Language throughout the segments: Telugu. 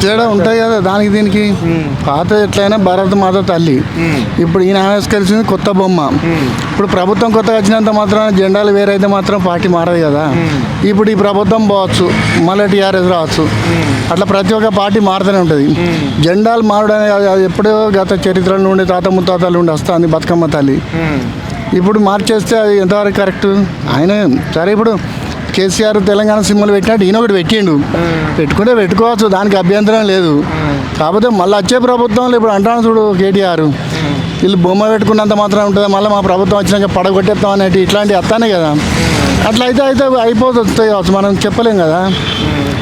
తేడా ఉంటాయి కదా దానికి దీనికి. పాత ఎట్లయినా భారత మాత తల్లి, ఇప్పుడు ఈయన ఆవిష్కరించింది కొత్త బొమ్మ. ఇప్పుడు ప్రభుత్వం కొత్తగా వచ్చినంత మాత్రం జెండాలు వేరైతే మాత్రం పార్టీ మారదు కదా. ఇప్పుడు ఈ ప్రభుత్వం పోవచ్చు, మళ్ళీ టీఆర్ఎస్ రావచ్చు, అట్లా ప్రతి ఒక్క పార్టీ మారుతూనే ఉంటుంది. జెండాలు మారడం అది ఎప్పుడో గత చరిత్రల నుండి తాత ముత్తాతల నుండి వస్తుంది బతుకమ్మ తల్లి. ఇప్పుడు మార్చేస్తే అది ఎంతవరకు కరెక్ట్? ఆయన సరే ఇప్పుడు కేసీఆర్ తెలంగాణ సింబల్ పెట్టినట్టు ఈయన ఒకటి పెట్టిండు, పెట్టుకుంటే పెట్టుకోవచ్చు, దానికి అభ్యంతరం లేదు. కాకపోతే మళ్ళీ వచ్చే ప్రభుత్వంలో ఇప్పుడు అంటాను చూడు కేటీఆర్, వీళ్ళు బొమ్మ పెట్టుకున్నంత మాత్రం ఉంటుంది, మళ్ళీ మా ప్రభుత్వం వచ్చినాక పడగొట్టేస్తాం అనేటి ఇట్లాంటివి వస్తానే కదా. అట్లా అయితే అయిపోతుంది కావచ్చు, మనం చెప్పలేం కదా.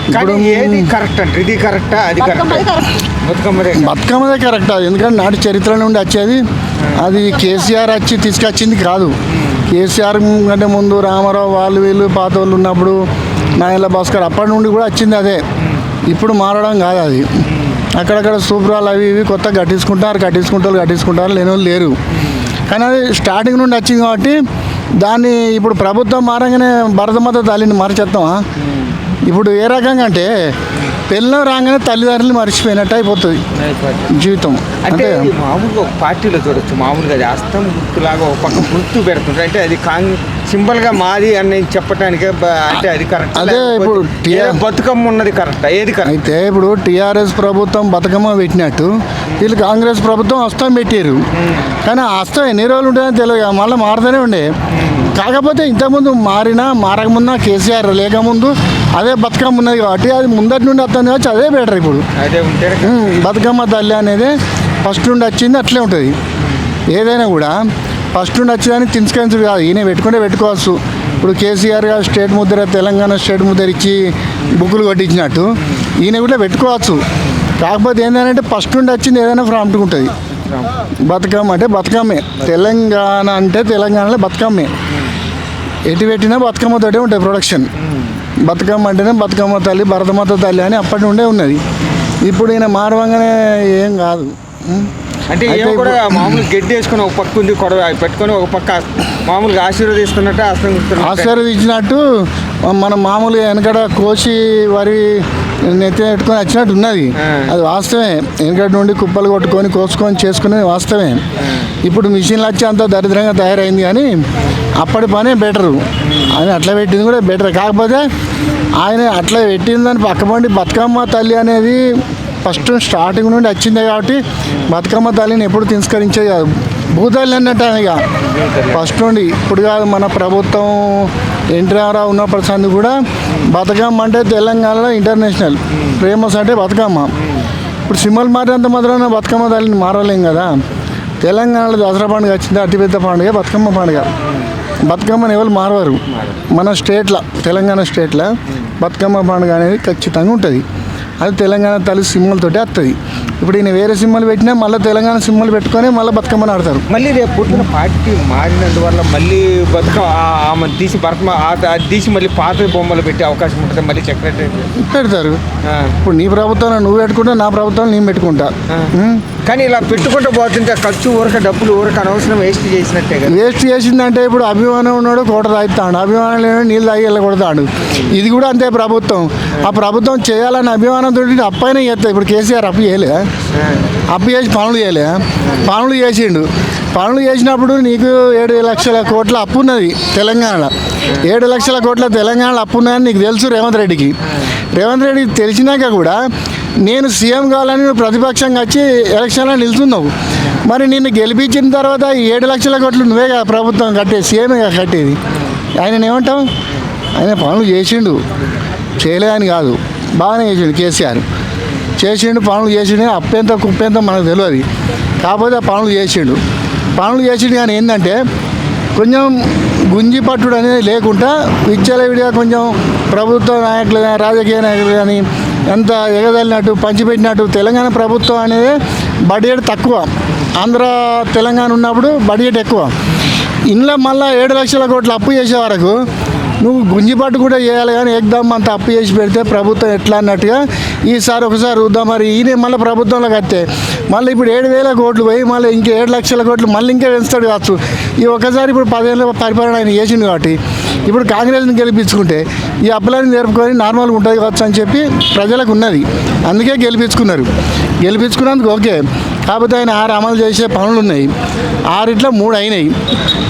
ఇప్పుడు ఏది కరెక్ట్ అంటే ఇది కరెక్టా అది బతుకమ్మదే కరెక్ట్. అది ఎందుకంటే నాటి చరిత్ర నుండి వచ్చేది, అది కేసీఆర్ వచ్చి తీసుకొచ్చింది కాదు. కేసీఆర్ కంటే ముందు రామారావు వాళ్ళు వీళ్ళు పాత వాళ్ళు ఉన్నప్పుడు నాయల భాస్కర్ అప్పటి నుండి కూడా వచ్చింది అదే. ఇప్పుడు మారడం కాదు అది. అక్కడక్కడ సూపరాలు అవి ఇవి కొత్త కట్టించుకుంటారు లేని వాళ్ళు లేరు. కానీ అది స్టార్టింగ్ నుండి వచ్చింది కాబట్టి దాన్ని ఇప్పుడు ప్రభుత్వం మారంగానే భరతమాత తల్లిని మరచేస్తామా? ఇప్పుడు ఏ రకంగా అంటే పెళ్ళం రాగానే తల్లిదండ్రులు మర్చిపోయినట్టు అయిపోతుంది జీవితం. అంటే మామూలుగా ఒక పార్టీలో చూడొచ్చు, మామూలుగా అది అస్తం గుర్తులాగా ఒక పక్క గుర్తు పెడుతుంటారు, అంటే అది సింబల్గా మాది అని చెప్పడానికి, అంటే అది కరెక్ట్. అదే ఇప్పుడు బతుకమ్మ ఉన్నది కరెక్ట్, ఏది కరెక్ట్? అయితే ఇప్పుడు టీఆర్ఎస్ ప్రభుత్వం బతుకమ్మ పెట్టినట్టు వీళ్ళు కాంగ్రెస్ ప్రభుత్వం హస్తం పెట్టారు. కానీ ఆ హస్తం ఎన్ని రోజులు ఉంటుందో తెలియదు, మళ్ళీ మారుతూనే ఉండే. కాకపోతే ఇంతకుముందు మారకముందు కేసీఆర్ లేకముందు అదే బతుకమ్మ ఉన్నది కాబట్టి అది ముందటి నుండి వస్తుంది కాబట్టి అదే బెటర్. ఇప్పుడు బతుకమ్మ తల్లి అనేది ఫస్ట్ నుండి వచ్చింది అట్లే ఉంటుంది. ఏదైనా కూడా ఫస్ట్ నుండి వచ్చేదాన్ని తించుకొని కాదు, ఈయన పెట్టుకుంటే పెట్టుకోవచ్చు. ఇప్పుడు కేసీఆర్ గారు స్టేట్ ముద్ర, తెలంగాణ స్టేట్ ముద్ర ఇచ్చి బుక్కులు కొట్టించినట్టు ఈయన కూడా పెట్టుకోవచ్చు. కాకపోతే ఏంటంటే ఫస్ట్ నుండి వచ్చింది ఏదైనా ప్రాంప్ట్గా ఉంటుంది. బతుకమ్మ అంటే బతుకమ్మే, తెలంగాణ అంటే తెలంగాణలో బతుకమ్మే, ఎటు పెట్టినా బతుకమ్మతోటే ఉంటాయి ప్రొడక్షన్. బతుకమ్మ అంటేనే బతుకమ్మ తల్లి, భరతమాత తల్లి అని అప్పటి నుండే ఉన్నది. ఇప్పుడు ఈయన మారవంగానే ఏం కాదు. అంటే కూడా మామూలు గడ్డి వేసుకుని ఒక పక్క ఉంది కొడవ పెట్టుకొని ఒక పక్క మామూలుగా ఆశీర్వదించినట్టు మనం మామూలుగా వెనకడ కోసి వరి నెత్తి పెట్టుకొని వచ్చినట్టు ఉన్నది. అది వాస్తవమే. వెనకటి నుండి కుప్పలు కొట్టుకొని కోసుకొని చేసుకునేది వాస్తవమే. ఇప్పుడు మిషన్లు వచ్చి అంత దరిద్రంగా తయారైంది, కానీ అప్పటి పనే బెటరు. ఆయన అట్లా పెట్టింది కూడా బెటర్. కాకపోతే ఆయన అట్లా పెట్టిందని పక్కపండి బతుకమ్మ తల్లి అనేది ఫస్ట్ స్టార్టింగ్ నుండి వచ్చిందే కాబట్టి బతుకమ్మ తల్లిని ఎప్పుడు తిరస్కరించేది కాదు, భూతల్లి అన్నట్టు ఇక ఫస్ట్ నుండి. ఇప్పుడు కాదు, మన ప్రభుత్వం ఎన్టీఆర్ ఉన్నప్పటి సంది కూడా బతుకమ్మ అంటే తెలంగాణలో ఇంటర్నేషనల్ ఫేమస్ అంటే బతుకమ్మ. ఇప్పుడు సింబల్ మారినంత మాత్రాన బతుకమ్మ తల్లిని మారలేం కదా. తెలంగాణలో దసరా పండుగ వచ్చింది, అతిపెద్ద పండుగ బతుకమ్మ పండుగ. బతుకమ్మని ఎవరు మారవారు. మన స్టేట్లో, తెలంగాణ స్టేట్లో బతుకమ్మ పండుగ అనేది ఖచ్చితంగా ఉంటుంది. అది తెలంగాణ తల్లి సింబల్ తోటి వస్తుంది. ఇప్పుడు ఈయన వేరే సింబల్ పెట్టినా మళ్ళీ తెలంగాణ సింబల్ పెట్టుకొని మళ్ళీ బతుకమ్మని ఆడతారు. మళ్ళీ రేపు పొద్దున పార్టీ మారినందువల్ల మళ్ళీ ఆమె తీసి తీసి మళ్ళీ పాత బొమ్మలు పెట్టే అవకాశం ఉంటుంది, మళ్ళీ సెక్రటరీ పెడతారు. ఇప్పుడు నీ ప్రభుత్వంలో నువ్వు పెట్టుకుంటా, నా ప్రభుత్వంలో నేను పెట్టుకుంటా. కానీ ఇలా పెట్టుకుంటూ పోతుంటే ఖర్చు డబ్బులు అనవసరం వేస్ట్ చేసినట్టే కదా. వేస్ట్ చేసిందంటే ఇప్పుడు అభిమానం ఉన్నాడు కోట తాగుతాడు, అభిమానం లేని నీళ్ళు తాగి వెళ్ళకూడతాడు. ఇది కూడా అంతే ప్రభుత్వం. ఆ ప్రభుత్వం చేయాలని అభిమానంతో అప్పైనా చేస్తాయి. ఇప్పుడు కేసీఆర్ అప్పు చేయలే, అప్పు చేసి పనులు చేసిండు. పనులు చేసినప్పుడు నీకు 7 లక్షల కోట్ల అప్పు ఉన్నది తెలంగాణలో. 7 లక్షల కోట్ల తెలంగాణలో అప్పు ఉన్నదని నీకు తెలుసు రేవంత్ రెడ్డికి తెలిసినాక కూడా నేను సీఎం కావాలని నువ్వు ప్రతిపక్షంగా వచ్చి ఎలక్షన్లో నిలుచున్నావు. మరి నిన్ను గెలిపించిన తర్వాత 7 లక్షల కోట్లు నువ్వే కదా ప్రభుత్వం కట్టేది, సీఎంఏ కట్టేది. ఆయన ఏమంటావు? ఆయన పనులు చేసిండు, చేయలేదని కాదు, బాగానే చేసిండు. కేసీఆర్ పనులు చేసిండు. అప్పేంత కుప్పేంత మనకు తెలియదు. కాకపోతే ఆ పనులు చేసిండు కానీ ఏంటంటే కొంచెం గుంజి పట్టుడు అనేది లేకుండా విచ్చలవిడిగా కొంచెం ప్రభుత్వ నాయకులు కానీ రాజకీయ నాయకులు కానీ ఎంత ఎగదలినట్టు పంచిపెట్టినట్టు. తెలంగాణ ప్రభుత్వం అనేది బడ్జెట్ తక్కువ, ఆంధ్ర తెలంగాణ ఉన్నప్పుడు బడ్జెట్ ఎక్కువ. ఇంట్లో మళ్ళీ 7 లక్షల కోట్లు అప్పు చేసే వరకు నువ్వు గుంజిపట్టు కూడా చేయాలి. కానీ ఏకదమ్ అంత అప్పు చేసి పెడితే ప్రభుత్వం ఎట్లా అన్నట్టుగా ఈసారి ఒకసారి చూద్దాం. మరి ఈయన మళ్ళీ ప్రభుత్వంలోకి వస్తే మళ్ళీ ఇప్పుడు 7,000 కోట్లు పోయి మళ్ళీ ఇంకా 7 లక్షల కోట్లు మళ్ళీ ఇంకా పెంచుతాడు కావచ్చు. ఈ ఒక్కసారి ఇప్పుడు 10 ఏళ్ళ పరిపాలన ఆయన చేసిండు కాబట్టి ఇప్పుడు కాంగ్రెస్ని గెలిపించుకుంటే ఈ అప్పులన్నీ జరుపుకొని నార్మల్గా ఉంటుంది కావచ్చు అని చెప్పి ప్రజలకు ఉన్నది. అందుకే గెలిపించుకున్నందుకు ఓకే. కాకపోతే ఆయన 6 అమలు చేసే పనులు ఉన్నాయి. 6 3 అయినాయి,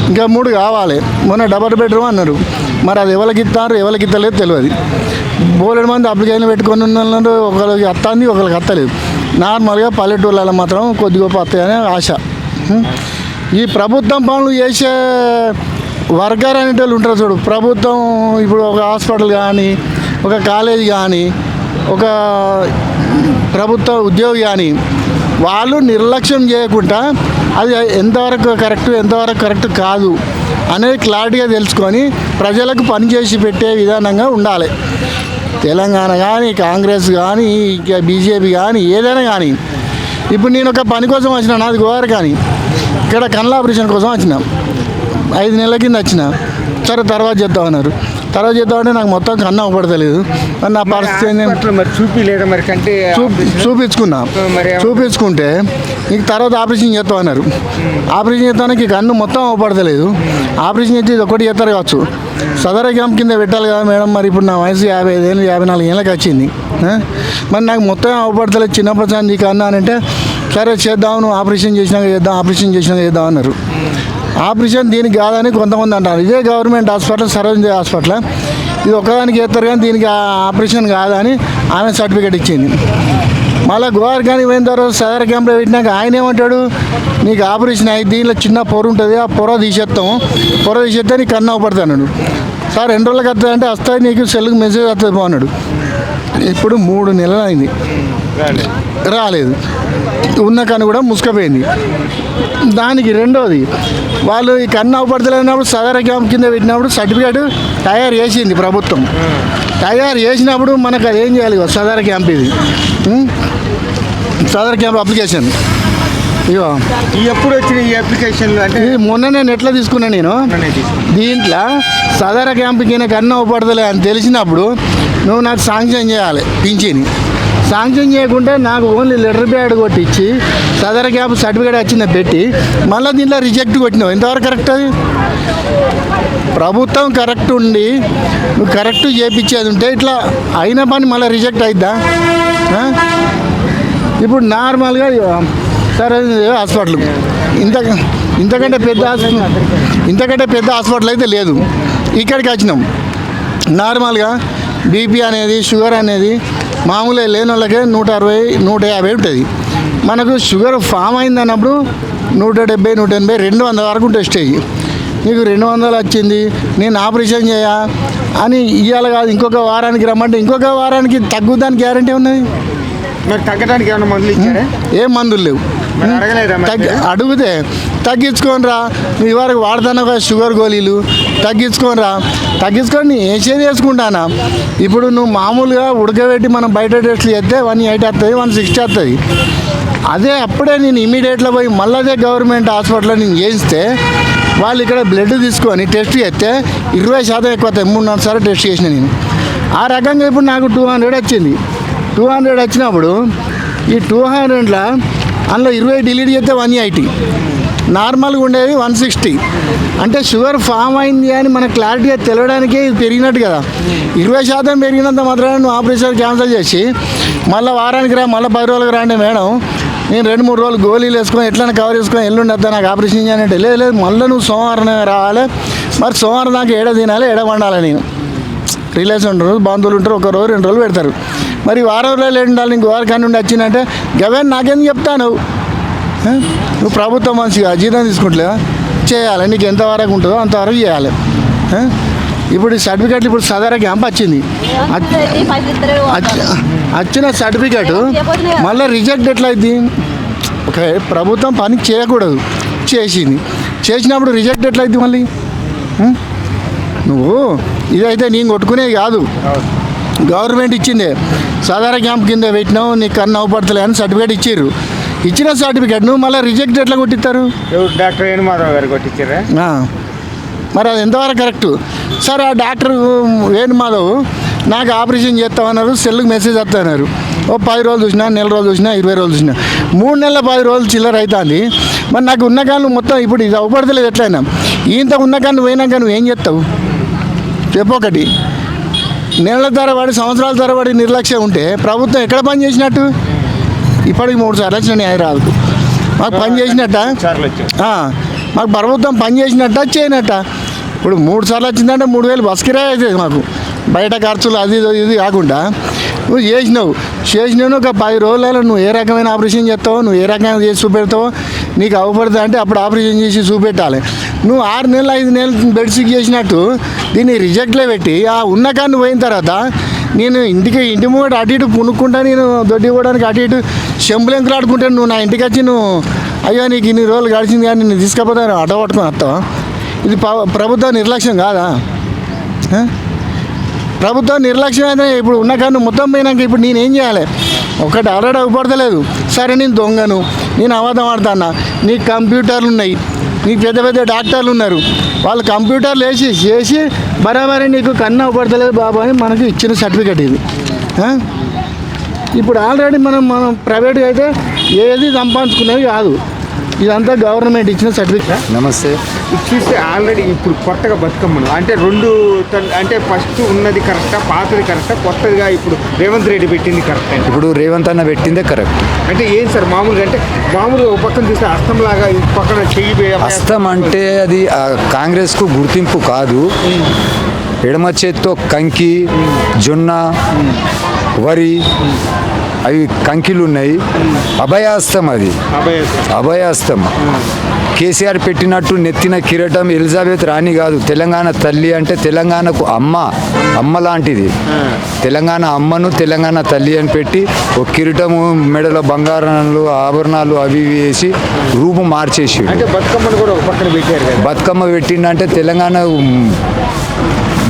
ఇంకా 3 కావాలి. మొన్న డబల్ బెడ్రూమ్ అన్నారు, మరి అది ఎవరికి ఇస్తారు ఎవరికి ఇస్తలేదు తెలియదు. బోలెడు మంది అప్లికేషన్ పెట్టుకొని ఉన్నారు, ఒకరికి వస్తుంది ఒకరికి వస్తలేదు. నార్మల్గా పల్లెటూళ్ళలో మాత్రం కొద్ది గొప్ప వస్తాయనే ఆశ. ఈ ప్రభుత్వం పనులు చేసే వర్గాలు అనేటోళ్ళు ఉంటారు చూడు. ప్రభుత్వం ఇప్పుడు ఒక హాస్పిటల్ కానీ, ఒక కాలేజ్ కానీ, ఒక ప్రభుత్వ ఉద్యోగి కానీ వాళ్ళు నిర్లక్ష్యం చేయకుండా అది ఎంతవరకు కరెక్ట్ కాదు అనేది క్లారిటీగా తెలుసుకొని ప్రజలకు పనిచేసి పెట్టే విధానంగా ఉండాలి. తెలంగాణ కానీ, కాంగ్రెస్ కానీ, ఇంకా బీజేపీ కానీ, ఏదైనా కానీ. ఇప్పుడు నేను ఒక పని కోసం వచ్చిన, నాది గోవారు కానీ ఇక్కడ కళ్ళ ఆపరేషన్ కోసం వచ్చిన, 5 నెలల కింద వచ్చిన. సరే తర్వాత చేద్దామన్నారు. తర్వాత చేద్దామంటే నాకు మొత్తం కన్ను అవ్వబడతలేదు. మరి నా పరిస్థితి మరి చూపిలేదా మరి కంటే చూపించుకున్నా. చూపించుకుంటే నీకు తర్వాత ఆపరేషన్ చేస్తామన్నారు. ఆపరేషన్ చేస్తానికి కన్ను మొత్తం అవ్వబడతలేదు. ఆపరేషన్ చేసి ఇది ఒకటి చేస్తారు కావచ్చు. సదర క్యాంప్ కింద పెట్టాలి కదా మేడం. మరి ఇప్పుడు నా వయసు 55 ఏళ్ళు 54 ఏళ్ళకి వచ్చింది. మరి నాకు మొత్తం అవ్వబడతలేదు చిన్నప్పటి నుంచి నీకు అన్నా అంటే సరే చేద్దాం, నువ్వు ఆపరేషన్ చేసినాక చేద్దాం అన్నారు. ఆపరేషన్ దీనికి కాదని కొంతమంది అంటారు. ఇదే గవర్నమెంట్ హాస్పిటల్, సరోజినీ హాస్పిటల్, ఇది ఒక్కదానికి చేస్తారు కానీ దీనికి ఆపరేషన్ కాదని ఆమె సర్టిఫికేట్ ఇచ్చింది. మళ్ళీ గోవార్ కానీ పోయిన తర్వాత సదర్ క్యాంప్లో పెట్టినాక ఆయన ఏమంటాడు, నీకు ఆపరేషన్ అయ్యి దీనిలో చిన్న పొర ఉంటుంది, ఆ పొర తీసేస్తే నీకు కన్ను అవ్వబడతాడు. సార్ 2 రోజులకు వస్తుంది అంటే వస్తుంది, నీకు సెల్కి మెసేజ్ వస్తుంది బాగున్నాడు. ఇప్పుడు 3 నెలలు అయింది, రాలేదు. ఉన్న కన్ను కూడా ముసుకపోయింది. దానికి రెండోది, వాళ్ళు ఈ కన్ను అవ్వబడతలేనప్పుడు సదర్ క్యాంప్ కింద పెట్టినప్పుడు సర్టిఫికేట్ తయారు చేసింది ప్రభుత్వం. తయారు చేసినప్పుడు మనకు అది ఏం చేయాలి? సదర్ క్యాంప్, ఇది సదర్ క్యాంప్ అప్లికేషన్. ఇగో ఎప్పుడు వచ్చిన ఈ అప్లికేషన్లు అంటే ఇది మొన్ననే నెట్లో తీసుకున్నాను నేను. దీంట్లో సదర్ క్యాంప్కి కన్ను అవ్వబడతలే అని తెలిసినప్పుడు నువ్వు నాకు శాంక్షన్ చేయాలి పింఛని. శాంక్షన్ చేయకుంటే నాకు ఓన్లీ లెటర్ ప్యాడ్ కొట్టించి సదర్ క్యాంప్ సర్టిఫికేట్ వచ్చింది పెట్టి మళ్ళీ దీంట్లో రిజెక్ట్ కొట్టినావు. ఎంతవరకు కరెక్ట్? అది ప్రభుత్వం కరెక్ట్ ఉండి నువ్వు కరెక్ట్ చేయించేది ఉంటే ఇట్లా అయిన పని మళ్ళీ రిజెక్ట్ అయిద్దా? ఇప్పుడు నార్మల్గా సరే హాస్పిటల్ ఇంతకంటే పెద్ద హాస్పిటల్ అయితే లేదు. ఇక్కడికి వచ్చినాం. నార్మల్గా బీపీ అనేది, షుగర్ అనేది మామూలుగా లేని వాళ్ళకే 160, 150 ఉంటుంది. మనకు షుగర్ ఫామ్ అయింది అన్నప్పుడు 170, 180, 200 వరకు ఉంటుంది స్టేజ్. నీకు 200 వచ్చింది, నేను ఆపరేషన్ చేయ అని ఇవాళ కాదు ఇంకొక వారానికి రమ్మంటే ఇంకొక వారానికి తగ్గుదానికి గ్యారంటీ ఉన్నది. మరి తగ్గడానికి ఏమైనా మందులు ఇచ్చారా? ఏం మందులు లేవు. అడిగితే తగ్గించుకొని రా, మీ వరకు వాడతాను కదా షుగర్ గోళీలు, తగ్గించుకొని వేసేది వేసుకుంటానా. ఇప్పుడు నువ్వు మామూలుగా ఉడకబెట్టి మనం బయట టెస్ట్లు చేస్తే 180 వస్తుంది, 160 వస్తుంది. అదే అప్పుడే నేను ఇమీడియట్లో పోయి మళ్ళీ అదే గవర్నమెంట్ హాస్పిటల్లో నేను చేయిస్తే వాళ్ళు ఇక్కడ బ్లడ్ తీసుకొని టెస్ట్ చేస్తే 20% ఎక్కువ వస్తాయి. 3-4 సార్లు టెస్ట్ చేసిన నేను. ఆ రకంగా ఇప్పుడు నాకు 200 వచ్చింది. 200 వచ్చినప్పుడు ఈ 200లో అందులో 20 డిలీట్ చేస్తే 180, నార్మల్గా ఉండేది 160. అంటే షుగర్ ఫామ్ అయింది అని మనకు క్లారిటీగా తెలియడానికే ఇది పెరిగినట్టు కదా. 20% పెరిగినంత మాత్రాన నువ్వు ఆపరేషన్ క్యాన్సిల్ చేసి మళ్ళీ వారానికి రా, మళ్ళీ 10 రోజులకు రా అంటే మేడం నేను 2-3 రోజులు గోళీలు వేసుకొని ఎట్లైనా కవర్ చేసుకొని ఎల్లుండి వద్దా నాకు ఆపరేషన్ చేయాలంటే లేదు మళ్ళీ నువ్వు సోమవారం రావాలి. మరి సోమవారం దాకా ఏడ తినాలి, ఏడ వండాలి. నేను రిలేషన్ ఉంటారు, బంధువులు ఉంటారు, 1 రోజు 2 రోజులు పెడతారు. మరి వారం రోజులు ఉండాలి. నీకు వారికి నుండి వచ్చిందంటే గవేన్ నాకేం చెప్తాను? నువ్వు ప్రభుత్వం మంచిగా జీతం తీసుకుంటలేవా? చేయాలి. నీకు ఎంతవరకు ఉంటుందో అంతవరకు చేయాలి. ఇప్పుడు ఈ సర్టిఫికేట్లు ఇప్పుడు సదర క్యాంప్ వచ్చింది. వచ్చిన సర్టిఫికేట్ మళ్ళీ రిజెక్ట్ ఎట్లయింది? ఓకే, ప్రభుత్వం పని చేయకూడదు, చేసినప్పుడు రిజెక్ట్ ఎట్లయింది మళ్ళీ? నువ్వు ఇదైతే నేను కొట్టుకునేది కాదు, గవర్నమెంట్ ఇచ్చిందే. సదర క్యాంప్ కింద పెట్టినావు, నీకు కన్ను అవ్వబడతలే అని సర్టిఫికేట్ ఇచ్చిన సర్టిఫికేట్ నువ్వు మళ్ళీ రిజెక్ట్ ఎట్లా కొట్టిస్తారు? డాక్టర్ వేణుమాధవ్ గారు కొట్టించారా? మరి అది ఎంతవరకు కరెక్టు? సార్ ఆ డాక్టర్ వేణుమాధవ్ నాకు ఆపరేషన్ చేస్తామన్నారు, సెల్కి మెసేజ్ వస్తున్నారు. 10 రోజులు చూసినా, నెల రోజులు చూసినా, 20 రోజులు చూసినా. 3 నెలల 10 రోజులు చిల్లర అవుతుంది. మరి నాకు ఉన్న కాళ్ళు మొత్తం ఇప్పుడు ఇది అవపడతలేదు. ఎట్లయినా ఇంత ఉన్న కాళ్ళు పోయినాక నువ్వు ఏం చేస్తావు చెప్పొకటి. నెలల తరబడి సంవత్సరాల తరబడి నిర్లక్ష్యం ఉంటే ప్రభుత్వం ఎక్కడ పని చేసినట్టు? ఇప్పటికి 3 సార్లు వచ్చిన హైదరాబాద్కు. మాకు పని చేసినట్ట? మాకు ప్రభుత్వం పని చేసినట్ట చేయనట్ట? ఇప్పుడు 3 సార్లు వచ్చిందంటే 3,000 బస్ కిరాయి అవుతుంది మాకు, బయట ఖర్చులు అది ఇది కాకుండా. నువ్వు చేసినావు ఒక 10 రోజులలో నువ్వు ఏ రకమైన ఆపరేషన్ చేస్తావో, నువ్వు ఏ రకంగా చేసి చూపెడతావో, నీకు అవపడుతుంది అంటే అప్పుడు ఆపరేషన్ చేసి చూపెట్టాలి. నువ్వు 6 నెలలు 5 నెలలు బెడ్షీట్ చేసినట్టు దీన్ని రిజెక్ట్లో పెట్టి ఆ ఉన్న కాన్ని పోయిన తర్వాత నేను ఇంటి ముంగట అటు ఇటు పునుక్కుంటా, నేను దొడ్డి పోవడానికి అటు ఇటు చెంబులెంకులు ఆడుకుంటాను. నువ్వు నా ఇంటికి వచ్చి నువ్వు అయ్యో నీకు ఇన్ని రోజులు గడిచింది కానీ నేను తీసుకపోతే అడ్డ పట్టుకొని వస్తావా? ఇది ప్రభుత్వ నిర్లక్ష్యం కాదా? ప్రభుత్వం నిర్లక్ష్యం అయితే ఇప్పుడు ఉన్న కాను మొత్తం పోయినాక ఇప్పుడు నేనేం చేయాలి? ఒకటి ఆల్రెడీ అవ్వపడతలేదు. సరే నేను దొంగను, నేను అబద్ధం ఆడుతున్నా, నీకు కంప్యూటర్లు ఉన్నాయి, నీకు పెద్ద పెద్ద డాక్టర్లు ఉన్నారు, వాళ్ళు కంప్యూటర్లు చేసి బరాబరి నీకు కన్ను అవ్వపడతలేదు బాబా అని మనకు ఇచ్చిన సర్టిఫికెట్ ఇది. ఇప్పుడు ఆల్రెడీ మనం ప్రైవేట్గా అయితే ఏది సంపాదించుకునేది కాదు, ఇదంతా గవర్నమెంట్ ఇచ్చిన సర్టిఫికెట్. నమస్తే. చూస్తే ఆల్రెడీ ఇప్పుడు కొత్తగా బతుకమ్మను అంటే అంటే ఫస్ట్ ఉన్నది కరెక్టా, పాతది కరెక్టా, కొత్తగా ఇప్పుడు రేవంత్ రెడ్డి పెట్టింది కరెక్ట్? ఇప్పుడు రేవంత్ అన్న పెట్టిందే కరెక్ట్. అంటే ఏం సార్ మామూలుగా అంటే మామూలుగా ఒక పక్కన చూస్తే అస్తంలాగా ఈ పక్కన చెయ్యి అస్తం అంటే అది కాంగ్రెస్కు గుర్తింపు కాదు. ఎడమ చేత్తో కంకి, జొన్న, వరి అవి కంకిలు ఉన్నాయి. అభయాస్తం, అది అభయాస్తం. కేసీఆర్ పెట్టినట్టు నెత్తిన కిరీటం ఎలిజబెత్ రాణి కాదు. తెలంగాణ తల్లి అంటే తెలంగాణకు అమ్మ లాంటిది. తెలంగాణ అమ్మను తెలంగాణ తల్లి అని పెట్టి ఒక కిరీటము, మెడలో బంగారాలు, ఆభరణాలు అవి ఇవి వేసి రూపు మార్చేసి అంటే బతుకమ్మను కూడా ఒక పక్కన పెట్టారు. బతుకమ్మ పెట్టిండంటే తెలంగాణ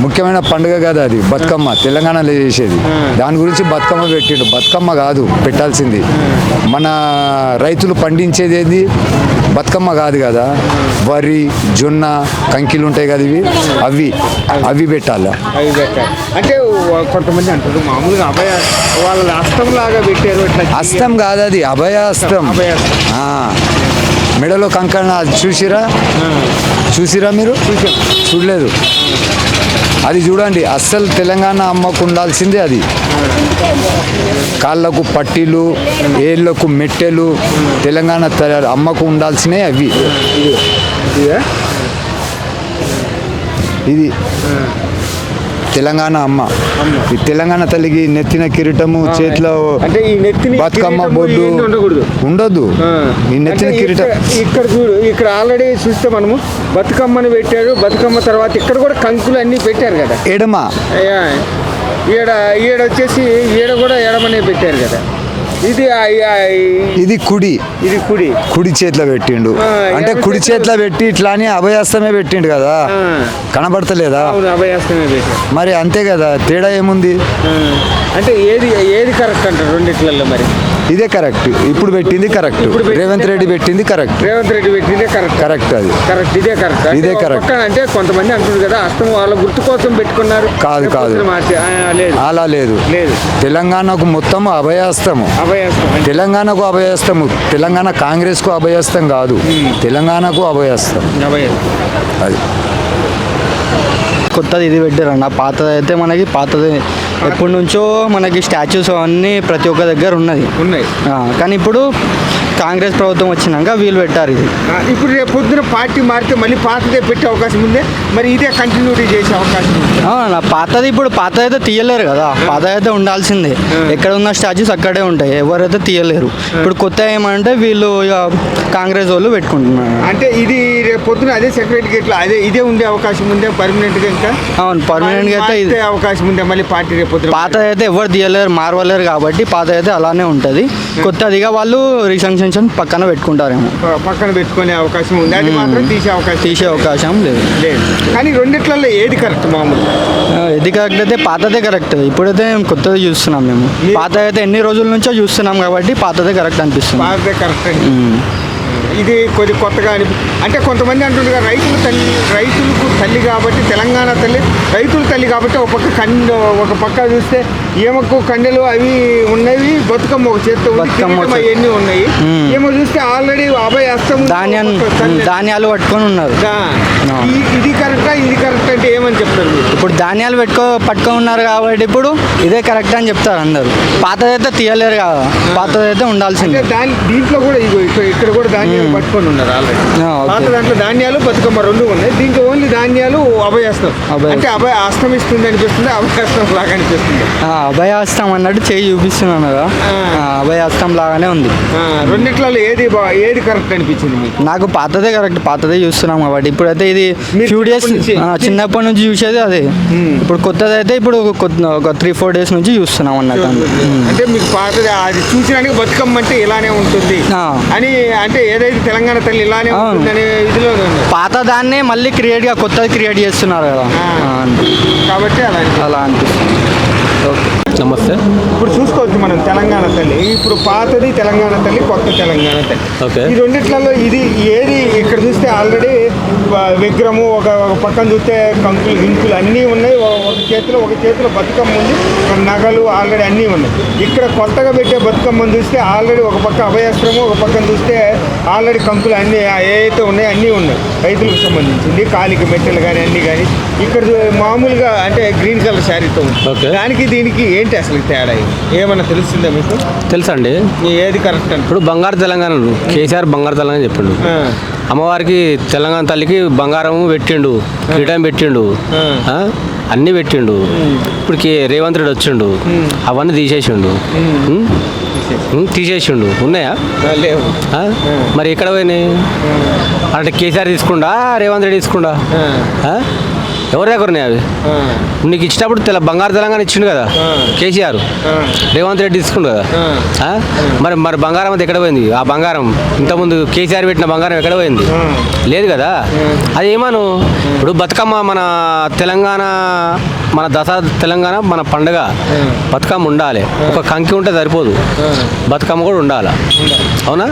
ముఖ్యమైన పండుగ కదా అది. బతుకమ్మ తెలంగాణలో చేసేది, దాని గురించి బతుకమ్మ పెట్టిండు. బతుకమ్మ కాదు పెట్టాల్సింది, మన రైతులు పండించేది ఏది బతుకమ్మ కాదు కదా. వరి, జొన్న, కంకిలు ఉంటాయి కదా, ఇవి అవి పెట్టాలి. అంటే కొంతమంది అంటారు మామూలుగా వాళ్ళ అస్తంలాగా పెట్టారు. అస్తం కాదు, అది అభయాస్తం. మెడలో కంకణ చూసిరా మీరు? చూడలేదు? అది చూడండి. అస్సలు తెలంగాణ అమ్మకు ఉండాల్సిందే అది. కాళ్ళకు పట్టీలు, ఏళ్ళకు మెట్టెలు, తెలంగాణ అమ్మకు ఉండాల్సినవి అవి. ఇది తెలంగాణ అమ్మ. ఈ తెలంగాణ తల్లికి నెత్తిన కిరీటము, చేతిలో బతుకమ్మ బొడ్డు ఉండదు. ఈ నెత్తిన కిరీటం ఇక్కడ చూడు, ఇక్కడ ఆల్రెడీ చూస్తే మనము బతుకమ్మని పెట్టారు. బతుకమ్మ తర్వాత ఇక్కడ కూడా కంకులు అన్ని పెట్టారు కదా. ఎడమ ఈడ వచ్చేసి ఈడ కూడా ఎడమనే పెట్టారు కదా. ఇది కుడి చేతిలో పెట్టిండు. అంటే కుడి చేతిలో పెట్టి ఇట్లా అని అభయాస్తమే పెట్టిండు కదా, కనబడతలేదా? మరి అంతే కదా, తేడా ఏముంది? అంటే ఏది కరెక్ట్ అంటారు రెండిట్లలో? మరి ఇదే కరెక్ట్. ఇప్పుడు పెట్టింది కరెక్ట్. రేవంత్ రెడ్డి పెట్టింది కరెక్ట్. కరెక్ట్ అది కరెక్ట్. ఇదే కరెక్ట్. అంటే కొంతమంది అంటున్నారు కదా అస్తం వాళ్ళ గుర్తు కోసం పెట్టుకున్నారు. కాదు అలా లేదు. తెలంగాణకు మొత్తం అభయాస్తము. తెలంగాణకు అభయాస్తము. తెలంగాణ కాంగ్రెస్కు అభయాస్తం కాదు, తెలంగాణకు అభయాస్తం అది. కొత్తది ఇది పెట్టారన్న. పాతది అయితే మనకి పాతది ఎప్పటి నుంచో మనకి స్టాచ్యూస్ అన్నీ ప్రతి ఒక్క దగ్గర ఉన్నాయి. కానీ ఇప్పుడు కాంగ్రెస్ ప్రభుత్వం వచ్చినాక వీళ్ళు పెట్టారు ఇది. ఇప్పుడు రేపు పొద్దున పార్టీ మారితే మళ్ళీ పాతదే పెట్టే అవకాశం ఉందే, మరి ఇదే కంటిన్యూటీ చేసే అవకాశం ఉంది. పాతది ఇప్పుడు పాతది అయితే తీయలేరు కదా, పాతది అయితే ఉండాల్సిందే. ఎక్కడ ఉన్న స్టాచ్యూస్ అక్కడే ఉంటాయి, ఎవరైతే తీయలేరు. ఇప్పుడు కొత్త ఏమంటే వీళ్ళు ఇక కాంగ్రెస్ వాళ్ళు పెట్టుకుంటున్నారు. అంటే ఇది రేపు పొద్దున అదే సెక్రటరీకి ఇదే ఉండే అవకాశం ఉందే పర్మనెంట్గా? ఇంకా అవును, పర్మనెంట్గా అయితే అవకాశం ఉండే మళ్ళీ పార్టీ రేపు పొద్దున. పాతది అయితే ఎవరు తీయలేరు, మారవలేరు కాబట్టి పాతది అయితే అలానే ఉంటుంది. కొత్తదిగా వాళ్ళు రీసంక్షన్ పక్కన పెట్టుకుంటారేమో, పక్కన పెట్టుకునే అవకాశం ఉంది. అది మాత్రం తీసే అవకాశం లేదు. కానీ రెండిట్లలో ఏది కరెక్ట్? మామూలు ఏది కరెక్ట్ అయితే పాతదే కరెక్ట్. ఇప్పుడైతే కొత్తది చూస్తున్నాం మేము. పాత అయితే ఎన్ని రోజుల నుంచో చూస్తున్నాం కాబట్టి పాతదే కరెక్ట్ అనిపిస్తుంది. పాతదే కరెక్ట్. ఇది కొద్ది కొత్తగా అంటే కొంతమంది అంటుండగా రైతులకు తల్లి కాబట్టి తెలంగాణ తల్లి, రైతుల తల్లి కాబట్టి ఒక పక్క ఒక పక్క చూస్తే ఈమెకు కండెలు అవి ఉన్నవి, బతుకమ్మ ఒక చేత్తో బతుకమ్మ అవన్నీ ఉన్నాయి. ఏమో చూస్తే ఆల్రెడీ అభయ హస్తం ధాన్యాలు పట్టుకొని ఉన్నారు. ఇది కరెక్టా, ఇది కరెక్ట్ అంటే ఏమని చెప్తారు మీరు? ఇప్పుడు ధాన్యాలు పట్టుకొని ఉన్నారు కాబట్టి ఇప్పుడు ఇదే కరెక్ట్ అని చెప్తారు అందరు. పాతదైతే తీయలేరు కదా, పాతదైతే ఉండాల్సిందే. దీంట్లో కూడా ఇక్కడ కూడా ధాన్యాలు పట్టుకొని ఉన్నారు ఆల్రెడీ. పాత దాంట్లో ధాన్యాలు బతుకమ్మ రెండు ఉన్నాయి, దీంట్లో ఓన్లీ ధాన్యాలు అభయహస్తం. అంటే అభయ హస్తం ఇస్తుంది అనిపిస్తుంది, అభయహస్తం లాగా అనిపిస్తుంది. అభయహస్తం అన్నట్టు చేయి చూపిస్తున్నాను కదా, అభయహస్తం లాగానే ఉంది. రెండిట్లలో ఏది కరెక్ట్ అనిపించింది మీకు? నాకు పాతదే కరెక్ట్, పాతదే చూస్తున్నాం కాబట్టి. ఇప్పుడైతే ఇది ఫ్యూ డేస్ చిన్నప్పటి నుంచి చూసేది అదే. ఇప్పుడు కొత్తది అయితే ఇప్పుడు ఒక 3-4 డేస్ నుంచి చూస్తున్నాం అన్నట్టు. అంటే మీకు పాతది అది చూసినానికి బతుకమ్మ అంటే ఇలానే ఉంటుంది అని, అంటే ఏదైతే తెలంగాణ తల్లి ఇలానే ఉంటుంది అనే ఇదిలో పాత దాన్నే మళ్ళీ కొత్తది క్రియేట్ చేస్తున్నారు కదా, కాబట్టి అలా అనిపిస్తుంది. నమస్తే. ఇప్పుడు చూసుకోవచ్చు మనం తెలంగాణ తల్లి, ఇప్పుడు పాతది తెలంగాణ తల్లి, కొత్త తెలంగాణ తల్లి. ఓకే. ఈ రెండిట్లలో ఇది ఏది? ఇక్కడ చూస్తే ఆల్రెడీ విగ్రహము, ఒక పక్కన చూస్తే కంకులు గింకులు అన్నీ ఉన్నాయి, ఒక చేతిలో బతుకమ్మ ఉంది, నగలు ఆల్రెడీ అన్నీ ఉన్నాయి. ఇక్కడ కొత్తగా పెట్టే బతుకమ్మను చూస్తే ఆల్రెడీ ఒక పక్క అభయాస్త్రము, ఒక పక్కన చూస్తే ఆల్రెడీ కంకులు అన్నీ ఏవైతే ఉన్నాయో అన్నీ ఉన్నాయి, రైతులకు సంబంధించింది, కాలికి మెట్టెలు కానీ అన్నీ కానీ. ఇక్కడ మామూలుగా అంటే గ్రీన్ కలర్ శారీతో ఉంది. దానికి దీనికి ఏంటి అసలు తేడా? ఏమన్నా తెలుస్తుందా మీకు? తెలుసండి. ఏది కరెక్ట్ అంటే ఇప్పుడు బంగారు తెలంగాణ కేసీఆర్ బంగారు తెలంగాణ చెప్పిండు. అమ్మవారికి తెలంగాణ తల్లికి బంగారం పెట్టిండు, కిరీటం పెట్టిండు, అన్నీ పెట్టిండు. ఇప్పుడు రేవంత్ రెడ్డి వచ్చిండు, అవన్నీ తీసేసిండు. ఉన్నాయా? లేవు. మరి ఎక్కడ పోయినాయి అంటే? కేసీఆర్ తీసుకుండా, రేవంత్ రెడ్డి తీసుకుండా, ఎవరి దగ్గర ఉన్నాయి అవి? నీకు ఇచ్చినప్పుడు బంగారు తెలంగాణ ఇచ్చిండు కదా కేసీఆర్, రేవంత్ రెడ్డి తీసుకుండు కదా. మరి బంగారం అంతా ఎక్కడ పోయింది? ఆ బంగారం ఇంతకుముందు కేసీఆర్ పెట్టిన బంగారం ఎక్కడ పోయింది? లేదు కదా. అది ఏమను ఇప్పుడు బతుకమ్మ మన తెలంగాణ, మన దసరా తెలంగాణ మన పండుగ, బతుకమ్మ ఉండాలి. ఒక కంకి ఉంటే సరిపోదు, బతుకమ్మ కూడా ఉండాలి. అవునా?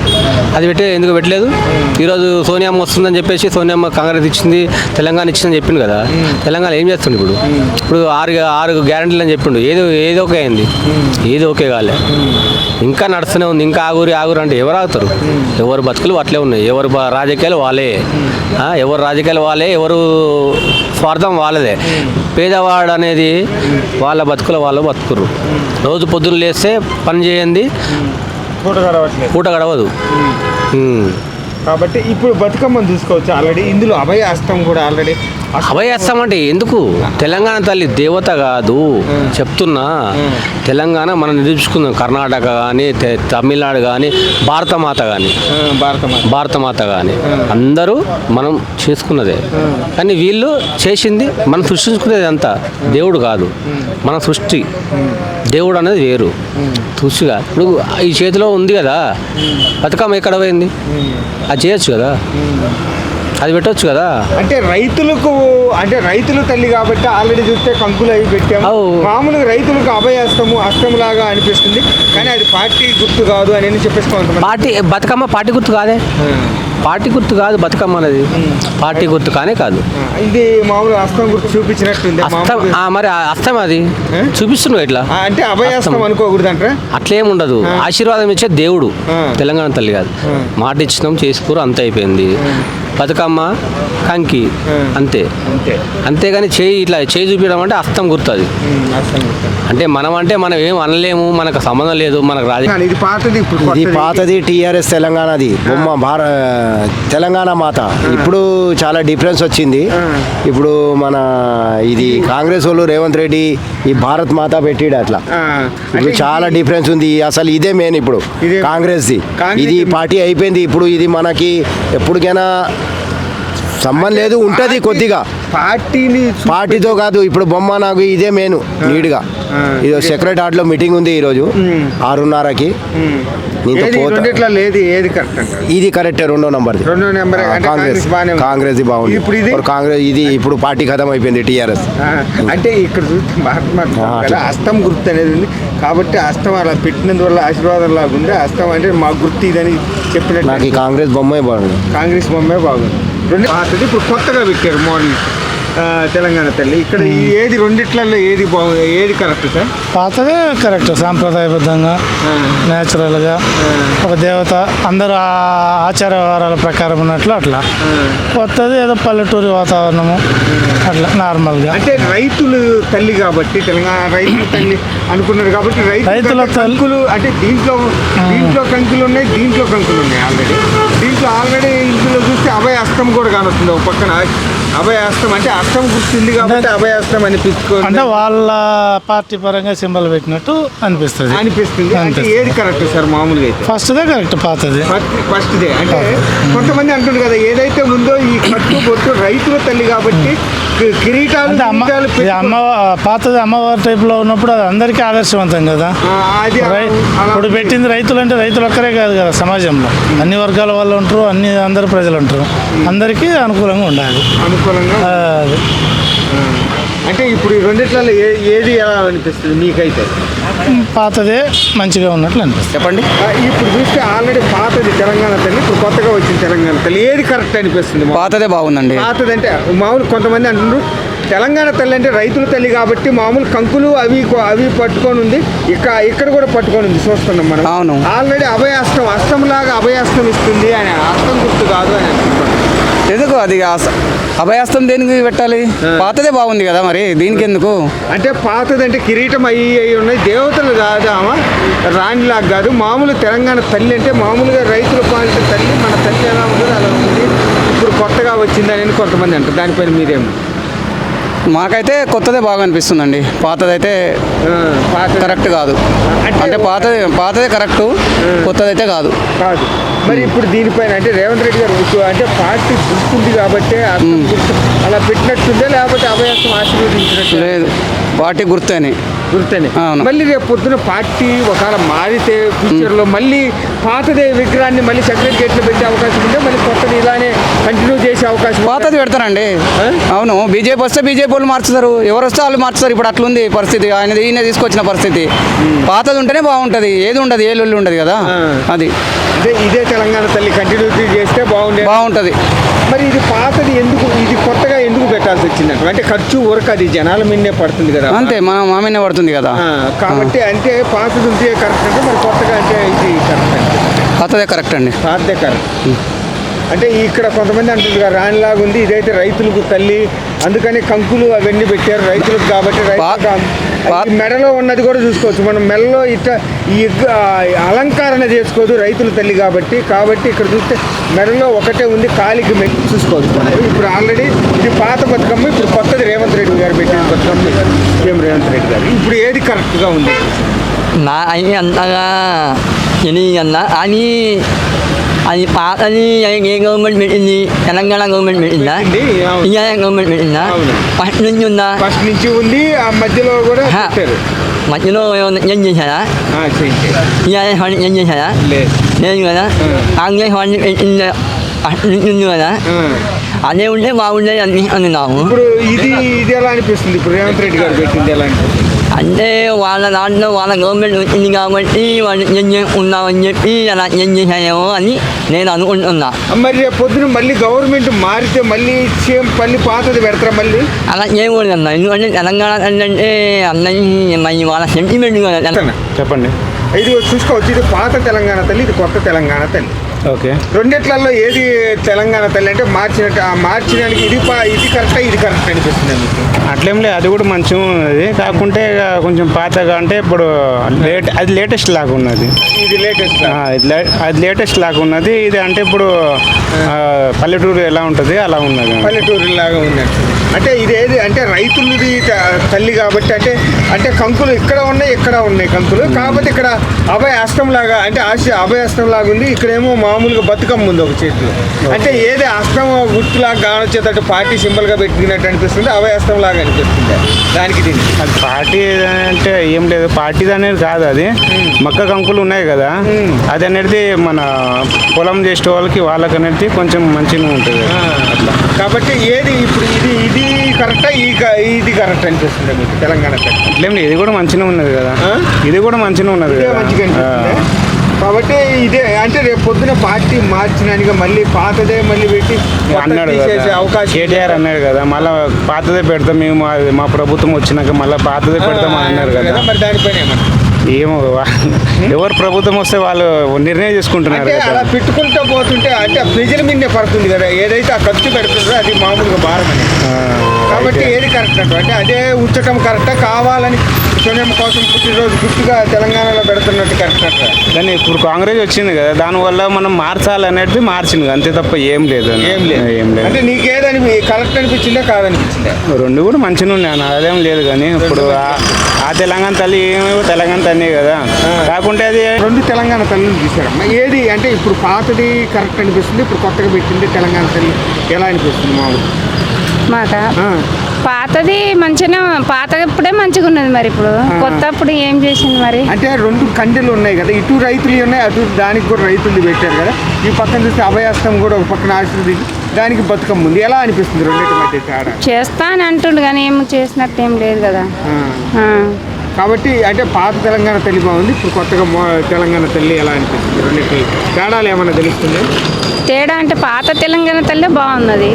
అది ఎందుకు పెట్టలేదు? ఈరోజు సోనియమ్మ వస్తుందని చెప్పేసి సోనియమ్మ కాంగ్రెస్ ఇచ్చింది, తెలంగాణ ఇచ్చిందని చెప్పింది కదా. తెలంగాణ ఏం చేస్తుంది ఇప్పుడు? ఆరు గ్యారెంటీలు అని చెప్పిండు. ఏది ఓకే అయింది? ఏది ఓకే కాలే, ఇంకా నడుస్తూనే ఉంది. ఇంకా ఆగురు అంటే ఎవరు ఆగుతారు? ఎవరు బతుకులు అట్లే ఉన్నాయి, ఎవరు రాజకీయాలు వాళ్ళే, ఎవరు స్వార్థం వాళ్ళదే. పేదవాడు అనేది వాళ్ళ బతుకులు వాళ్ళు బతుకురు. రోజు పొద్దున్న లేస్తే పని చేయండి, పూట గడవదు. కాబట్టి ఇప్పుడు బతుకమ్మను చూసుకోవచ్చు. ఆల్రెడీ ఇందులో అభయ హస్తం కూడా ఆల్రెడీ. అభయహస్తం అంటే ఎందుకు? తెలంగాణ తల్లి దేవత కాదు చెప్తున్నా. తెలంగాణ మనం నిరూపించుకుందాం. కర్ణాటక కానీ, తమిళనాడు కానీ, భారతమాత కానీ అందరూ మనం చేసుకున్నదే. కానీ వీళ్ళు చేసింది మనం సృష్టించుకునేది అంతా. దేవుడు కాదు, మన సృష్టి. దేవుడు అనేది వేరు, సృష్టిగా. ఇప్పుడు ఈ చేతిలో ఉంది కదా బతుకమ్మ, ఎక్కడ పోయింది? అది చేయొచ్చు కదా, అది పెట్టవచ్చు కదా. అంటే రైతులు తల్లి కాబట్టి ఆల్రెడీ చూస్తే కంకులు అవి పెట్టాము. మామూలుగా రైతులకు అష్టం లాగా అనిపిస్తుంది, కానీ అది పార్టీ గుర్తు కాదు అని చెప్పేసి బతుకమ్మ పార్టీ గుర్తు కాదే. పార్టీ గుర్తు కాదు బతుకమ్మ అనేది, పార్టీ గుర్తు కానే కాదు. ఇది మామూలు హస్తం గుర్తు చూపించినట్టుంది. మరి హస్తం అది చూపిస్తున్నావు ఇట్లా అంటే అభయహస్తం అనుకోకూడదు అంటే అట్లేముండదు. ఆశీర్వాదం ఇచ్చే దేవుడు తెలంగాణ తల్లి కాదు. మాట ఇచ్చినాం, చేసుకోరు, అంత అయిపోయింది. బతుకమ్మ కంకి అంతేగాని చేయి చూపించడం అంటే హస్తం గుర్తు. అది అంటే మనం ఏం అనలేము, మనకు సంబంధం లేదు. మనకు ఇది పాతది టీఆర్ఎస్ తెలంగాణది బొమ్మ, తెలంగాణ మాత. ఇప్పుడు చాలా డిఫరెన్స్ వచ్చింది. ఇప్పుడు మన ఇది కాంగ్రెస్ వాళ్ళు రేవంత్ రెడ్డి ఈ భారత్ మాత పెట్టిడు. అట్లా ఇప్పుడు చాలా డిఫరెన్స్ ఉంది. అసలు ఇదే మెయిన్ ఇప్పుడు కాంగ్రెస్ది. ఇది పార్టీ అయిపోయింది. ఇప్పుడు ఇది మనకి ఎప్పటికైనా సంబంధం లేదు, ఉంటుంది కొద్దిగా. పార్టీతో కాదు, ఇప్పుడు బొమ్మ నాకు ఇదే మెయిన్ నీట్గా. ఇది సెక్రటరీ హార్ట్లో మీటింగ్ ఉంది ఈరోజు 6:30కి. ఇది కరెక్ట్, రెండో నెంబర్. కాంగ్రెస్ బాగుంది. కాంగ్రెస్ ఇది ఇప్పుడు పార్టీ ఖతం అయిపోయింది టీఆర్ఎస్. అంటే ఇక్కడ హస్తం గుర్తు అనేది ఉంది కాబట్టి హస్తం అలా పెట్టినందువల్ల ఆశీర్వాదం లాగా ఉంది. హస్తం అంటే మా గుర్తు ఇదని చెప్పినట్టు నాకు కాంగ్రెస్ బొమ్మే బాగుంది. ఇప్పుడు కొత్తగా పెట్టారు మోడల్. తెలంగాణ తల్లి. ఇక్కడ ఈ ఏది రెండిట్లలో ఏది ఏది కరెక్ట్ సార్? పాతదే కరెక్ట్, సాంప్రదాయబద్ధంగా న్యాచురల్గా ఒక దేవత అందరూ ఆచార వ్యవహారాల ప్రకారం ఉన్నట్లు అట్లా. కొత్తది ఏదో పల్లెటూరి వాతావరణము అట్లా నార్మల్గా. అంటే రైతులు తల్లి కాబట్టి తెలంగాణ రైతుల తల్లి అనుకున్నారు కాబట్టి రైతుల కంకులు అంటే దీంట్లో కంకులు ఉన్నాయి, దీంట్లో కంకులు ఉన్నాయి ఆల్రెడీ ఇందులో చూస్తే అభయాస్తం కూడా కానొస్తుంది ఒక పక్కన. అభయాస్తం అంటే అస్తం గుర్తుంది కాబట్టి అభయాస్తం అంటే వాళ్ళ పార్టీ పరంగా సింబల్ పెట్టినట్టు అనిపిస్తుంది. అంటే ఏది కరెక్ట్ సార్ మామూలుగా అయితే? ఫస్ట్దే కరెక్ట్, పాతది ఫస్ట్దే. అంటే కొంతమంది అంటుంది కదా ఏదైతే ఉందో ఈ కట్టు బొట్టు రైతుల తల్లి కాబట్టి కిరీటాలు పాతది అమ్మవారి టైప్ లో ఉన్నప్పుడు అది అందరికీ ఆదర్శవంతం కదా. అది ఇప్పుడు పెట్టింది రైతులు అంటే రైతులు ఒక్కరే కాదు కదా, సమాజంలో అన్ని వర్గాల వాళ్ళు ఉంటారు, అందరు ప్రజలు ఉంటారు, అందరికీ అనుకూలంగా ఉండాలి. అంటే ఇప్పుడు ఈ రెండిట్లలో ఏది ఎలా అనిపిస్తుంది మీకైతే? పాతదే మంచిగా ఉన్నట్లు అనిపిస్తుంది. చెప్పండి. ఇప్పుడు చూస్తే ఆల్రెడీ పాతది తెలంగాణ తల్లి, ఇప్పుడు కొత్తగా వచ్చింది తెలంగాణ తల్లి, ఏది కరెక్ట్ అనిపిస్తుంది? పాతదే బాగుందండి. పాతది అంటే మామూలు కొంతమంది అంటున్నారు తెలంగాణ తల్లి అంటే రైతుల తల్లి కాబట్టి మామూలు కంకులు అవి పట్టుకొని ఉంది, ఇక్కడ కూడా పట్టుకొని ఉంది చూస్తున్నాం మనం. అవును. ఆల్రెడీ అస్తంలాగా అభయాస్తం ఇస్తుంది అని, అస్తం గుర్తు కాదు అని అనుకుంటున్నాను. ఎందుకు అది అభయాస్తం దేనికి పెట్టాలి? పాతదే బాగుంది కదా, మరి దీనికి ఎందుకు? అంటే పాతది అంటే కిరీటం అయ్యి ఉన్నాయి, దేవతలు కాదు ఆమె, రాణిలాగా కాదు. మామూలు తెలంగాణ తల్లి అంటే మామూలుగా రైతుల పాలిట తల్లి, మన తల్లి ఎలా ఉంటుందో అలా ఉంటుంది. ఇప్పుడు కొత్తగా వచ్చిందని కొంతమంది అంటారు, దానిపైన మీరేమో? మాకైతే కొత్తదే బాగా అనిపిస్తుందండి, పాతదైతే కరెక్ట్ కాదు. అంటే పాతదే కరెక్ట్, కొత్తదైతే కాదు. మరి ఇప్పుడు దీనిపైన అంటే రేవంత్ రెడ్డి గారు అంటే పార్టీ గుర్తుంది కాబట్టి అలా పెట్టినట్టుందే, లేకపోతే అభయాసం ఆశీర్వదించినట్టు? లేదు, పార్టీ గుర్తేనే. మళ్ళీ రేపు పొద్దున పార్టీ ఒకవేళ మారితే ఫ్యూచర్లో మళ్ళీ పాతదే విగ్రహాన్ని మళ్ళీ సెక్రటరియట్లో పెట్టే అవకాశం ఉంటే మళ్ళీ కొత్తది ఇలానే కంటిన్యూ చేసే అవకాశం? పాతది పెడతారండి. అవును, బీజేపీ వస్తే బీజేపీ వాళ్ళు మార్చుతారు, ఎవరు వస్తే వాళ్ళు మార్చుతారు. ఇప్పుడు అట్లుంది పరిస్థితి, ఈయన తీసుకొచ్చిన పరిస్థితి. పాతది ఉంటేనే బాగుంటుంది, ఏది ఉండదు, ఏ లొల్లి ఉండదు కదా. అది అంటే ఇదే తెలంగాణ తల్లి కంటిన్యూటీ చేస్తే బాగుంటుంది. మరి ఇది పాతది ఎందుకు, ఇది కొత్తగా ఎందుకు పెట్టాల్సి వచ్చిందంట? అంటే ఖర్చు వరకు అది జనాల మీదనే పడుతుంది కదా. అంతే, మా మీదనే పడుతుంది కదా. కాబట్టి అంటే పాతది ఉంటే కరెక్ట్ అంటే మరి కొత్తగా అంటే ఇది కరెక్ట్ అంటే? పాతదే కరెక్ట్ అండి. పాతదే కరెక్ట్. అంటే ఇక్కడ కొంతమంది అంటుంటారు రాణిలాగా ఉంది, ఇదైతే రైతులకు తల్లి, అందుకని కంకులు అవన్నీ పెట్టారు రైతులకు కాబట్టి. మెడలో ఉన్నది కూడా చూసుకోవచ్చు మనం, మెడలో ఇట్లా ఈ అలంకరణ చేసుకోదు రైతుల తల్లి కాబట్టి. ఇక్కడ చూస్తే మెడలో ఒకటే ఉంది, కాలికి మెట్టి చూసుకోవచ్చు మనం. ఇప్పుడు ఆల్రెడీ ఇది పాత బతుకమ్మ, ఇప్పుడు కొత్తది రేవంత్ రెడ్డి గారు పెట్టిన బతుకమ్మ, సీఎం రేవంత్ రెడ్డి గారు. ఇప్పుడు ఏది కరెక్ట్గా ఉంది? నా అని అంతగా తెలియదన్నా అని అది పాతది ఏ గవర్నమెంట్ పెట్టింది? తెలంగాణ గవర్నమెంట్ పెట్టిందా? ఇండియా గవర్నమెంట్ పెట్టిందా? ఫస్ట్ నుంచి ఉందా? ఫస్ట్ నుంచి ఉంది, ఆ మధ్యలో కూడా మధ్యలో ఏం చేశారా? టీఆర్ఎస్ వాళ్ళు ఏం చేశారా? లేదు కదా. కాంగ్రెస్ వాళ్ళు పెట్టింది ఫస్ట్ నుంచి ఉంది కదా, అదే ఉంటే బాగుండేది అనిపిస్తుంది నాకు. ఇప్పుడు ఇది ఎలా అనిపిస్తుంది? ఇప్పుడు రేవంత్ రెడ్డి గారు పెట్టింది ఎలా అనిపిస్తుంది? అంటే వాళ్ళ దాంట్లో వాళ్ళ గవర్నమెంట్ వచ్చింది కాబట్టి వాళ్ళు ఏం చేసుకున్నామని చెప్పి అలా ఏం చేశాయేమో అని నేను అనుకుంటున్నా. మరి రేపు పొద్దున మళ్ళీ గవర్నమెంట్ మారితే మళ్ళీ మళ్ళీ పాతది పెడతారా మళ్ళీ? అలా చేయకూడదు అన్న, ఎందుకంటే తెలంగాణ అంటే అందరినీ మళ్ళీ వాళ్ళ సెంటిమెంట్ కదా. చెప్పండి. ఇది చూసుకోవచ్చు, ఇది పాత తెలంగాణ తల్లి, ఇది కొత్త తెలంగాణ తల్లి. ఓకే, రెండిట్లలో ఏది తెలంగాణ తల్లి అంటే మార్చడానికి ఇది కరెక్టా ఇది కరెక్ట్ అనిపిస్తుంది మీకు? అట్లేం లేదు, అది కూడా మంచిగా ఉన్నది. కాకుంటే కొంచెం పాతగా అంటే ఇప్పుడు అది లేటెస్ట్ లాగా ఉన్నది. ఇది లేటెస్ట్, అది లేటెస్ట్ లాగా ఉన్నది. ఇది అంటే ఇప్పుడు పల్లెటూరు ఎలా ఉంటుంది అలా ఉన్నది, పల్లెటూరు లాగా ఉన్నది. అంటే ఇదేది అంటే రైతులది తల్లి కాబట్టి అంటే కంకులు ఇక్కడ ఉన్నాయి కంకులు, కాకపోతే ఇక్కడ అభయాస్తం లాగా అంటే అభయాస్తం లాగా ఉంది. ఇక్కడేమో మామూలుగా బతుకమ్మ ఉంది ఒక చేతిలో. అంటే ఏది అస్తం గుర్తులాగా కానొచ్చేటట్టు పార్టీ సింబల్గా పెట్టినట్టు అనిపిస్తుంది, అభయాస్తం లాగా అనిపిస్తుంది దానికి దీనికి. అది పార్టీ అంటే ఏం లేదు, పార్టీది అనేది కాదు, అది మక్క కంకులు ఉన్నాయి కదా, అది అనేది మన పొలం చేసే వాళ్ళకి అనేది కొంచెం మంచిగా ఉంటుంది అట్లా. కాబట్టి ఏది ఇప్పుడు ఇది కరెక్టా ఇది కరెక్ట్ అనిపిస్తుంది మీకు తెలంగాణ? అట్లేం లేదు, ఇది కూడా మంచిగా ఉన్నది కదా, ఇది కూడా మంచిగా ఉన్నది. మంచిగా కాబట్టి ఇదే అంటే రేపు పొద్దున పార్టీ మార్చినాక మళ్ళీ పాతదే మళ్ళీ పెట్టి అన్నాడు తీసేసే కదా, అవకాశం కేటీఆర్ అన్నాడు కదా, మళ్ళీ పాతదే పెడతాం మేము, మా ప్రభుత్వం వచ్చినాక మళ్ళీ పాతదే పెడతాం అని అన్నారు కదా. మరి దానిపైన ఏమన్నా ఏమో ఎవరు ప్రభుత్వం వస్తే వాళ్ళు నిర్ణయం చేసుకుంటున్నారు అంటే కదా. అలా పెట్టుకుంటూ పోతుంటే అంటే ప్రజల మీదే పడుతుంది కదా, ఏదైతే ఆ ఖర్చు పెడుతుందో అది మామూలుగా భారం అని. కాబట్టి ఏది కరెక్ట్ అంటే అదే ఉంచటం కరెక్టా, కావాలని సోనియమ్మ కోసం పుట్టినరోజు గుర్తుగా తెలంగాణలో పెడుతున్నట్టు కరెక్ట్? కానీ ఇప్పుడు కాంగ్రెస్ వచ్చింది కదా, దానివల్ల మనం మార్చాలనేది మార్చింది అంతే తప్ప ఏం లేదు. ఏం లేదు అంటే నీకేదని కరెక్ట్ అనిపించిందా కాదనిపించిందా? రెండు కూడా మంచిగా ఉన్నాయి, అదేం లేదు. కానీ ఇప్పుడు ఆ తెలంగాణ తల్లి ఏమేమో తెలంగాణ తల్లి కదా, కాకుంటే అది రెండు తెలంగాణ తల్లిని చూసారమ్మా. ఏది అంటే ఇప్పుడు పాతది కరెక్ట్ అనిపిస్తుంది, ఇప్పుడు కొత్తగా పెట్టింది తెలంగాణ తల్లి ఎలా అనిపిస్తుంది మామూలు? మాట పాతది మంచిగా, పాతప్పుడే మంచిగా ఉన్నది. మరి ఇప్పుడు కొత్తప్పుడు ఏం చేసింది మరి? అంటే రెండు కండెలు ఉన్నాయి కదా, ఇటు రైతులు ఉన్నాయి, అటు దానికి కూడా రైతులు పెట్టారు కదా. ఈ పక్కన చూస్తే అభయాస్తం కూడా ఒక పక్కన ఆశ్రది, దానికి బతుకమ్మ ఉంది. ఎలా అనిపిస్తుంది రెండింటి మధ్య తేడా? చేస్తా అని అంటుండు కానీ ఏం చేసినట్టు ఏం లేదు కదా. కాబట్టి అంటే పాత తెలంగాణ తల్లి బాగుంది, ఇప్పుడు కొత్తగా తెలంగాణ తల్లి ఎలా అనిపిస్తుంది? రెండింటి తేడాలు ఏమైనా తెలుస్తుంది? తేడా అంటే పాత తెలంగాణ తల్లి బాగున్నది.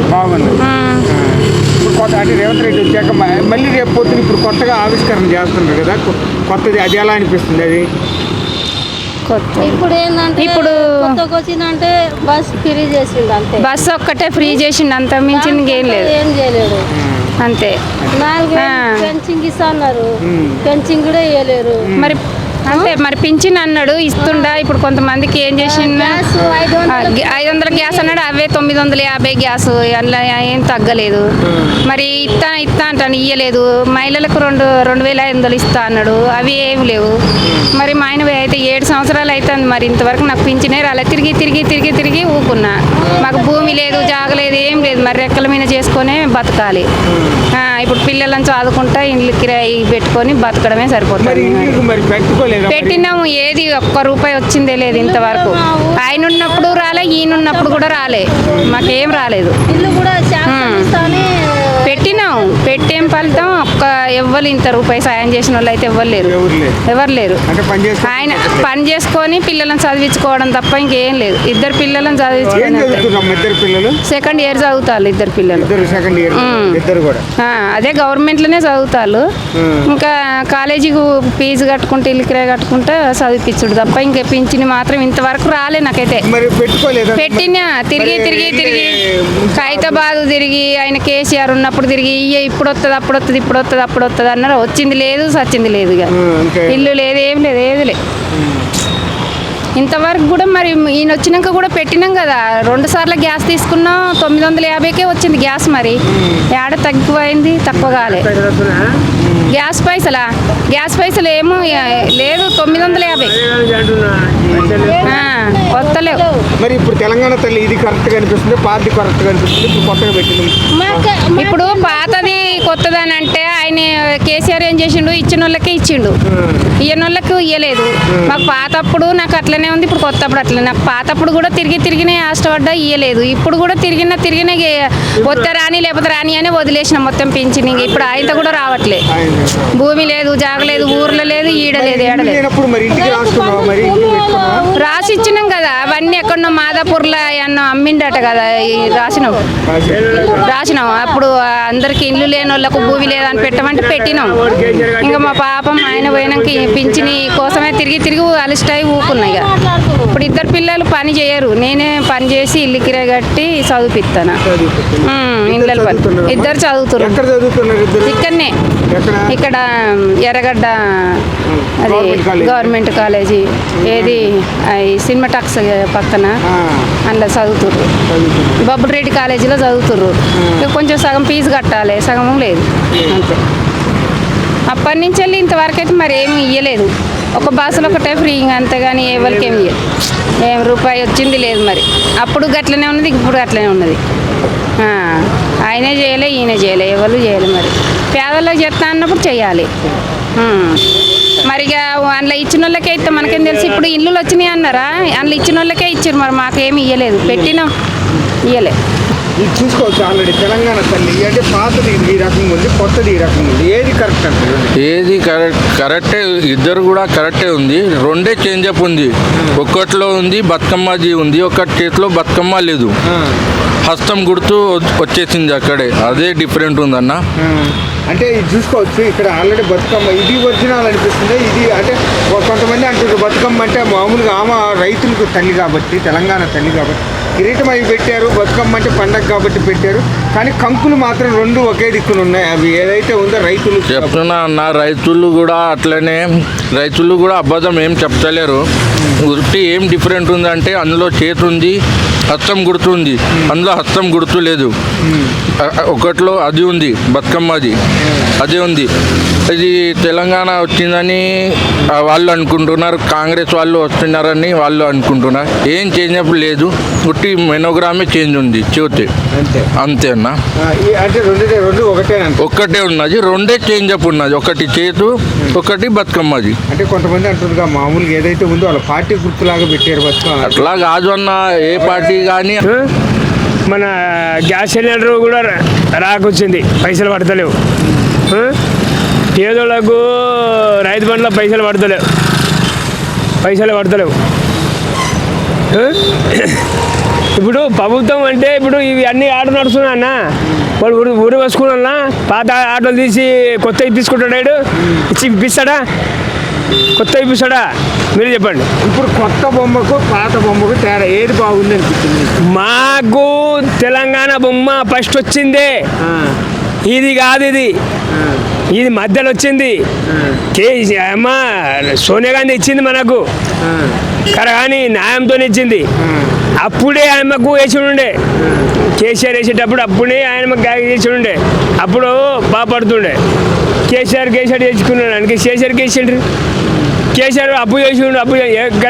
ఇప్పుడు కొత్త అంటే రేవంత్ రెడ్డి వచ్చాక మళ్ళీ రేపు పొద్దున ఇప్పుడు కొత్తగా ఆవిష్కరణ చేస్తున్నారు కదా, కొత్తది అది ఎలా అనిపిస్తుంది? అది ఇప్పుడు ఏంటంటే ఇప్పుడు కొత్తగా వచ్చిందంటే బస్ ఫ్రీ చేసిండు అంతే. బస్సు ఒక్కటే ఫ్రీ చేసిండు, అంత మించింది ఏం లేదు. ఏం చేయలేడు అంతే. 4 పెన్షన్ ఇస్తా అన్నారు, పెన్షన్ కూడా ఇవ్వలేరు. మరి అంతే మరి పింఛన్ అన్నాడు ఇస్తుండా. ఇప్పుడు కొంతమందికి ఏం చేసిండు, 500 గ్యాస్ అన్నాడు, అవే 950 గ్యాస్, అందులో ఏం తగ్గలేదు. మరి ఇస్తా అంటాను, ఇయ్యలేదు. మహిళలకు 2500 ఇస్తా అన్నాడు, అవి ఏం లేవు. మరి మా ఆయన అయితే 7 సంవత్సరాలు అవుతుంది, మరి ఇంతవరకు నాకు పింఛనే రాలేదు. తిరిగి ఊకున్నా. మాకు భూమి లేదు, జాగలేదు, ఏం లేదు. మరి రెక్కల మీద చేసుకొని బతకాలి. ఇప్పుడు పిల్లలను చదువుకుంటా ఇండ్లు కిరాయి పెట్టుకొని బతకడమే సరిపోతుంది. పెట్టినాము, ఏది ₹1 వచ్చిందే లేదు ఇంతవరకు. ఆయన ఉన్నప్పుడు రాలే, ఈయనున్నప్పుడు కూడా రాలే, మాకేం రాలేదు. ఇల్లు కూడా పెట్టినాం, పెట్టేం ఫలితం ఎవ్వరు ఇంత రూపాయి సాయం చేసిన వాళ్ళు అయితే ఎవరు లేరు. ఆయన పని చేసుకొని పిల్లలను చదివించుకోవడం తప్ప ఇంకేం లేదు. 2 పిల్లలను చదివించుకోవడం. సెకండ్ ఇయర్ చదువుతారు 2 పిల్లలు. అదే గవర్నమెంట్లోనే చదువుతారు. ఇంకా కాలేజీకి ఫీజు కట్టుకుంటే ఇల్లు కిరాయి కట్టుకుంటే చదివిపించుడు తప్ప ఇంకా పింఛని మాత్రం ఇంతవరకు రాలే నాకైతే. పెట్టినా తిరిగి ఖైతాబాద్ తిరిగి, ఆయన కేసీఆర్ ఉన్నప్పుడు తిరిగి ఇప్పుడు వస్తుంది అప్పుడు వస్తుంది అన్నారు. వచ్చింది లేదు, సచ్చింది లేదు. ఇక ఇల్లు లేదు, ఏం లేదు, ఏది లేదు ఇంతవరకు కూడా. మరి ఈయన వచ్చినాక కూడా పెట్టినాం కదా, 2 సార్లు గ్యాస్ తీసుకున్నాం, 950కే వచ్చింది గ్యాస్. మరి ఏడ తగ్గిపోయింది, తక్కువ కాలే. గ్యాస్ పైసలు ఏమో లేదు, 950 వస్తలేవు. మరి ఇప్పుడు తెలంగాణ తల్లి ఇది కరెక్ట్గా అనిపిస్తుంది, పాతది కరెక్ట్గా అనిపిస్తుంది, ఇప్పుడు కొత్తగా పెట్టింది. ఇప్పుడు పాతది కొత్తదని అంటే ఆయన కేసీఆర్ ఏం చేసిండు, ఇచ్చిన వాళ్ళకే ఇచ్చిండు, ఇయ్యని వాళ్ళకి ఇయ్యలేదు. మాకు పాతప్పుడు నాకు అట్లనే ఉంది, ఇప్పుడు కొత్తప్పుడు అట్లనే. నాకు పాతప్పుడు కూడా తిరిగినే ఆశపడ్డా ఇయ్యలేదు. ఇప్పుడు కూడా తిరిగిన వస్తే రాని లేకపోతే రాని అని వదిలేసిన మొత్తం పింఛన్. ఇప్పుడు ఆయనతో కూడా రావట్లే. భూమి లేదు, జాగలేదు, ఊర్లో లేదు, ఈడ లేదు, ఏడలేదు. రాసి ఇచ్చినాం కదా, అవన్నీ ఎక్కడో మాదాపూర్లో అన్న అమ్మిండట కదా, రాసినాం. అప్పుడు అందరికి ఇల్లు లేని వాళ్ళకు భూమి లేదని పెట్టమంటే పెట్టినాం. ఇంకా మా పాపం ఆయన పోయినాక పింఛని కోసమే తిరిగి అలిస్టాయి ఊకున్నాయి. ఇప్పుడు 2 పిల్లలు పని చేయరు, నేనే పని చేసి ఇల్లు కిరాయి కట్టి చదివిపిస్తాను. ఇళ్ళ పని 2 చదువుతున్నారు ఇక్కడనే, ఇక్కడ ఎర్రగడ్డ అది గవర్నమెంట్ కాలేజీ, ఏది సినిమా టాక్స్ పక్కన, అందులో చదువుతుర్రు. బబ్బుల్ రెడ్డి కాలేజీలో చదువుతుర్రు. కొంచెం సగం ఫీజు కట్టాలి, సగం లేదు. అంతే. అప్పటి నుంచి వెళ్ళి ఇంతవరకు అయితే మరి ఏమి ఇవ్వలేదు. ఒక బస్సులో ఒకటే ఫ్రీ, అంతేగాని ఎవరికి ఏమి ఇవ్వదు. ఏం రూపాయి వచ్చింది లేదు. మరి అప్పుడు గట్లనే ఉన్నది, ఇప్పుడు అట్లనే ఉన్నది. ఆయనే చేయలే, ఈయన చేయలే, ఎవరు చేయలే. మరి పేదలకు చేస్తా అన్నప్పుడు చేయాలి. మరి ఇక అందులో ఇచ్చిన వాళ్ళకే ఇస్తే మనకేం తెలుసు. ఇప్పుడు ఇల్లులు వచ్చినాయి అన్నారా, అందులో ఇచ్చిన వాళ్ళకే ఇచ్చారు, మరి మాకేమి ఇవ్వలేదు. పెట్టినాం ఇయ్యలే. ఇది చూసుకోవచ్చు ఆల్రెడీ తెలంగాణ తల్లి అంటే పాతది ఈ రకంగా ఉంది, కొత్తది ఈ రకంగా ఉంది. ఏది కరెక్ట్ అంటారు? ఏది కరెక్టే, ఇద్దరు కూడా కరెక్టే ఉంది. రెండే చేంజప్ ఉంది. ఒక్కట్లో ఉంది బతుకమ్మజీ ఉంది, ఒక్క చేతిలో బతుకమ్మ లేదు. హస్తం గుర్తు వచ్చేసింది అక్కడే, అదే డిఫరెంట్ ఉందన్న. అంటే ఇది చూసుకోవచ్చు ఇక్కడ ఆల్రెడీ బతుకమ్మ ఇది ఒరిజినల్ అనిపిస్తుంది. ఇది అంటే కొంతమంది అంటారు బతుకమ్మ అంటే మామూలుగా ఆమె రైతులకు తల్లి కాబట్టి, తెలంగాణ తల్లి కాబట్టి కిరీటం అవి పెట్టారు. బతుకమ్మ అంటే పండగ కాబట్టి పెట్టారు. కానీ కంకులు మాత్రం రెండు ఒకే దిక్కున ఉన్నాయి. అవి ఏదైతే ఉందో రైతులు చెప్తున్నా అన్న, రైతులు కూడా అట్లనే, రైతులు కూడా అబద్ధం ఏం చెప్తలేరు. గుర్తి ఏం డిఫరెంట్ ఉందంటే అందులో చేతి ఉంది, హస్తం గుర్తు ఉంది, అందులో హస్తం గుర్తు లేదు. ఒకట్లో అది ఉంది బతుకమ్మది, అదే ఉంది. ఇది తెలంగాణ వచ్చిందని వాళ్ళు అనుకుంటున్నారు, కాంగ్రెస్ వాళ్ళు వస్తున్నారని వాళ్ళు అనుకుంటున్నారు. ఏం చేంజ్ లేదు, గుట్టి మెనోగ్రామే చేంజ్ ఉంది చేతి, అంతే అన్న. అంటే రెండు ఒక్కటే ఉన్నది, రెండే చేంజ్ అప్ ఉన్నది. ఒకటి చేతు, ఒకటి బతుకమ్మది. అంటే కొంతమంది అంటారుగా మామూలుగా ఏదైతే ఉందో వాళ్ళ పార్టీ గుర్తులాగా పెట్టారు బతుకమ్మ. అట్లా కాదు అన్న, ఏ పార్టీ కానీ. మన గ్యాస్ సిలిండర్ కూడా రాకొచ్చింది, పైసలు పడతలేవు. పేదోళ్ళకు రైతు బండ్ల పైసలు పడతలేవు. ఇప్పుడు ప్రభుత్వం అంటే ఇప్పుడు ఇవి అన్ని ఆటో నడుస్తున్నా వాడు ఊరు వేసుకున్నా, పాత ఆటోలు తీసి కొత్త ఇప్పించుకుంటాడు, ఇప్పిస్తాడా? కొత్త ఇప్పిస్తాడా? మీరు చెప్పండి. ఇప్పుడు కొత్త బొమ్మకు పాత బొమ్మకు తేడా ఏది బాగుంది అనిపిస్తుంది? మాకు తెలంగాణ బొమ్మ ఫస్ట్ వచ్చిందే, ఇది కాదు, ఇది మధ్యలో వచ్చింది. అమ్మ సోనియా గాంధీ ఇచ్చింది మనకు, కానీ న్యాయంతో ఇచ్చింది. అప్పుడే ఆయనకు వేసి ఉండే, కేసీఆర్ వేసేటప్పుడు అప్పుడే ఆయన వేసి ఉండే, అప్పుడు బాగుపడుతుండే. కేసీఆర్ చేసుకున్నాడు, కేసీఆర్ అప్పు చేసి అప్పు